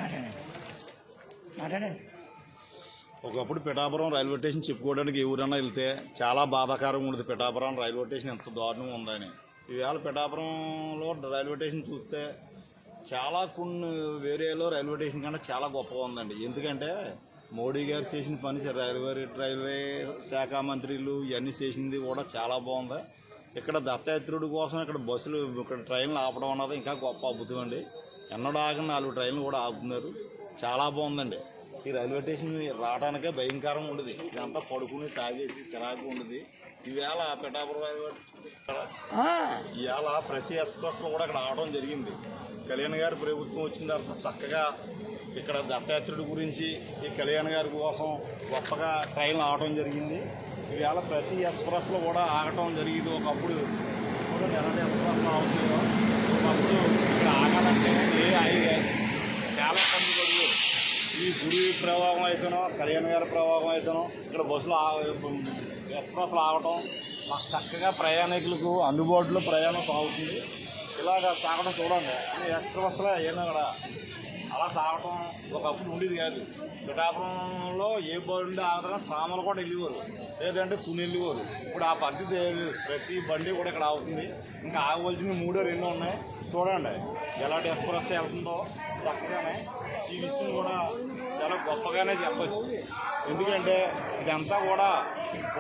మాట్లాడండి మాట్లాడండి. ఒకప్పుడు పిఠాపురం రైల్వే స్టేషన్ చెప్పుకోవడానికి ఎవరైనా వెళ్తే చాలా బాధాకరంగా ఉండేది. పిఠాపురం రైల్వే స్టేషన్ ఎంత దారుణంగా ఉందని. ఈవేళ పిఠాపురంలో రైల్వే స్టేషన్ చూస్తే చాలా కొన్ని వేరేలో రైల్వే స్టేషన్ కన్నా చాలా గొప్పగా ఉందండి. ఎందుకంటే మోడీ గారు చేసిన పని రైల్వే శాఖ మంత్రులు ఇవన్నీ చేసింది కూడా చాలా బాగుంది. ఇక్కడ దత్తాత్రేయుడి కోసం ఇక్కడ బస్సులు ఇక్కడ ట్రైన్లు ఆపడం అన్నది ఇంకా గొప్ప అద్భుతం అండి. ఎన్నడూ ఆగిన 4 ట్రైన్లు కూడా ఆపుతున్నారు. చాలా బాగుందండి. ఈ రైల్వే స్టేషన్ రావడానికే భయంకరంగా ఉండదు. ఇదంతా పడుకుని తాగేసి చిరాకు ఉండదు. ఈవేళ పిఠాపురం రైల్వే ఇవాళ ప్రతి ఎక్స్ప్రెస్లో కూడా ఇక్కడ ఆడడం జరిగింది. కళ్యాణ్ గారి ప్రభుత్వం వచ్చిన తర్వాత చక్కగా ఇక్కడ దత్తాత్రేయుడి గురించి ఈ కళ్యాణ్ గారి కోసం గొప్పగా ట్రైన్లు ఆడటం జరిగింది. ఈవేళ ప్రతి ఎక్స్ప్రెస్లో కూడా ఆగటం జరిగింది. ఒకప్పుడు ఎలాంటి ఎక్స్ప్రెస్లో ఆగుతుందో ఒకప్పుడు ఇక్కడ ఆగాలంటే చాలా మంది పడుతుంది. ఈ గుడి ప్రవాహం అయితేనో కళ్యాణ్ గారి ప్రవాహం అయితేనో ఇక్కడ బస్సులు ఎక్స్ప్రెస్లు ఆగటం మాకు చక్కగా ప్రయాణికులకు అందుబాటులో ప్రయాణం సాగుతుంది. ఇలాగ సాగడం చూడండి. అన్ని ఎక్స్ప్రెస్లో ఏమైనా కూడా అలా సాగటం ఒకప్పుడు ఉండేది కాదు. పిఠాపురంలో ఏ బండి ఆగడం సామాన్లు కూడా వెళ్ళేవారు, లేదంటే పుని వెళ్ళేవారు. ఇప్పుడు ఆ పరిస్థితి ప్రతి బండి కూడా ఇక్కడ ఆగుతుంది. ఇంకా ఆగవలసినవి 3-2 ఉన్నాయి. చూడండి ఎలాంటి ఎక్స్ప్రెస్ వెళ్తుందో చక్కగానే. ఈ విషయం కూడా చాలా గొప్పగానే చెప్పచ్చు. ఎందుకంటే ఇదంతా కూడా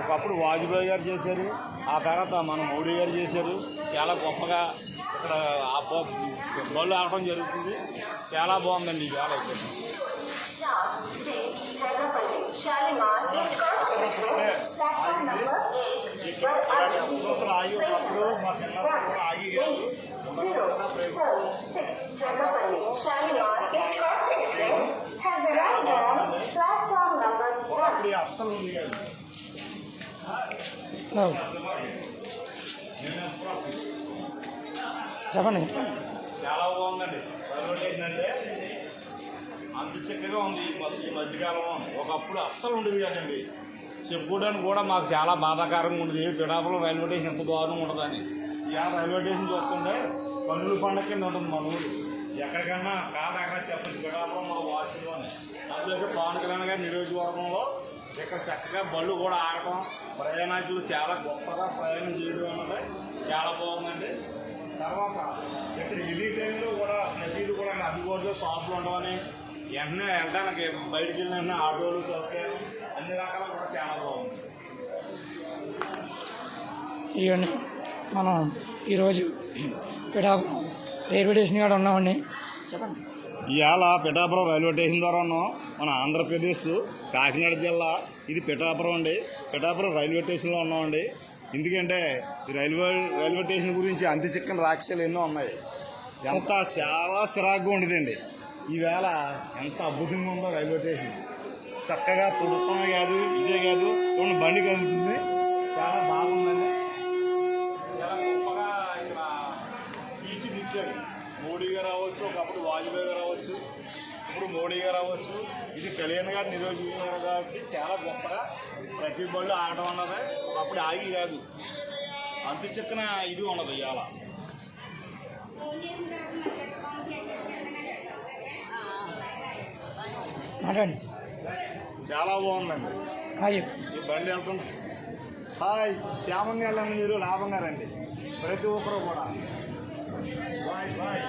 ఒకప్పుడు వాజ్పేయి గారు చేశారు, ఆ తర్వాత మన మోడీ గారు చేశారు. చాలా గొప్పగా ఇక్కడ బళ్ళు ఆడటం జరుగుతుంది. చాలా బాగుందండి. ఈ వేళ అయితే ఆగి ఉన్నప్పుడు మా చిన్నప్పుడు ఆగి అస్సలు ఉంది కాదు. చెప్పండి. చాలా బాగుందండి. రైల్వే స్టేషన్ అంటే అంత చక్కగా ఉంది ఈ మధ్యకాలం. ఒకప్పుడు అస్సలు ఉండేది కదండి. చెప్పుకోవడానికి కూడా మాకు చాలా బాధాకరంగా ఉండేది. పిఠాపురం రైల్వే స్టేషన్ ఎంత దారుణంగా ఉంటుందని. ఇవాళ రైల్వే స్టేషన్ చూస్తుంటే కన్నుల పండగ కింద ఉంటుంది మన ఊరు. ఎక్కడికన్నా కాదు అక్కడ చెప్పచ్చు పిఠాపురం మా వాసిలోనే. అందులో పవన్ కళ్యాణ్ గారి నియోజకవర్గంలో ఇక్కడ చక్కగా బళ్ళు కూడా ఆగటం, ప్రయాణికులు చాలా గొప్పగా ప్రయాణం చేయడం అన్నది చాలా బాగుందండి. తర్వాత ఇక్కడ ఎనీ టైంలో కూడా ప్రతిదీ కూడా అందుబాటులో షాపులు ఉండవని వెంటనే వెళ్ళడానికి బయటికి వెళ్ళిన ఆటోలు సౌకర్యాలు అన్ని రకాలు కూడా చాలా బాగుంది. ఇవన్నీ మనం ఈరోజు పిఠాపురం రైల్వే స్టేషన్ కూడా ఉన్నామండి. చెప్పండి. ఇవాళ పిఠాపురం రైల్వే స్టేషన్ ద్వారా ఉన్నాం. మన ఆంధ్రప్రదేశ్ కాకినాడ జిల్లా ఇది పిఠాపురం అండి. పిఠాపురం రైల్వే స్టేషన్లో ఉన్నామండి. ఎందుకంటే ఈ రైల్వే స్టేషన్ గురించి అంతి చిక్కని రాక్షలు ఎన్నో ఉన్నాయి. ఎంత చాలా చిరాకుగా ఉండేదండి. ఈవేళ ఎంత అద్భుతంగా ఉందో రైల్వే స్టేషన్. చక్కగా తుడపమే కాదు, ఇదే కాదు, కొన్ని బండి కలుగుతుంది. చాలా బాగుందండి. చాలా గొప్పగా ఇక్కడ తీర్చిదిద్దారు. మోడీ గారు అవ్వచ్చు, ఒకప్పుడు వాజ్పేయి గారు అవ్వచ్చు, ఇప్పుడు మోడీ గారు అవ్వచ్చు. ఇది కళ్యాణ్ గారు నిరోజకవర్గం కాబట్టి చాలా గొప్పగా ప్రతి బళ్ళు ఆగడం అన్నది అప్పుడు ఆగి కాదు, అంత చిక్కన ఇది ఉన్నది. ఇవాళ మాట్లాడండి. చాలా బాగుందండి. ఈ బండి వెళ్తుంది. హాయ్, శ్యామంగా వెళ్ళండి, మీరు లాభంగా రండి ప్రతి ఒక్కరు కూడా. Bye bye.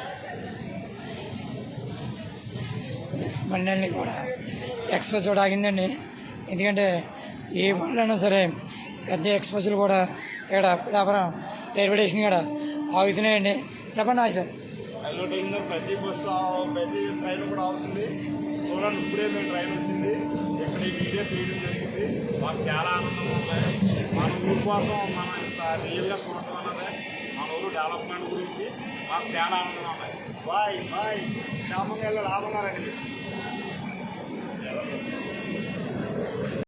బండి అన్నీ కూడా ఎక్స్ప్రెస్ కూడా ఆగిందండి. ఎందుకంటే ఏ బండ్లైనా సరే పెద్ద ఎక్స్ప్రెస్లు కూడా ఇక్కడ పిఠాపురం రైల్వే స్టేషన్ కూడా ఆగుతున్నాయండి. చెప్పండి సార్. రైల్వే స్టేషన్లో ప్రతి బస్సు ప్రతి ట్రైన్ కూడా ఆగుతుంది. చూడండి, ఇప్పుడే మేము ట్రైన్ వచ్చింది. ఇక్కడ ఇదే ఫీలింగ్ జరిగింది. మాకు చాలా ఆనందంగా ఉన్నాయి. మన ఊరు కోసం మనం ఇంత రియల్గా చూడటం అన్నది మన ఊరు డెవలప్మెంట్ గురించి మాకు చాలా ఆనందంగా ఉన్నాయి. Bye bye. లాభంగా లాభంగా రండి.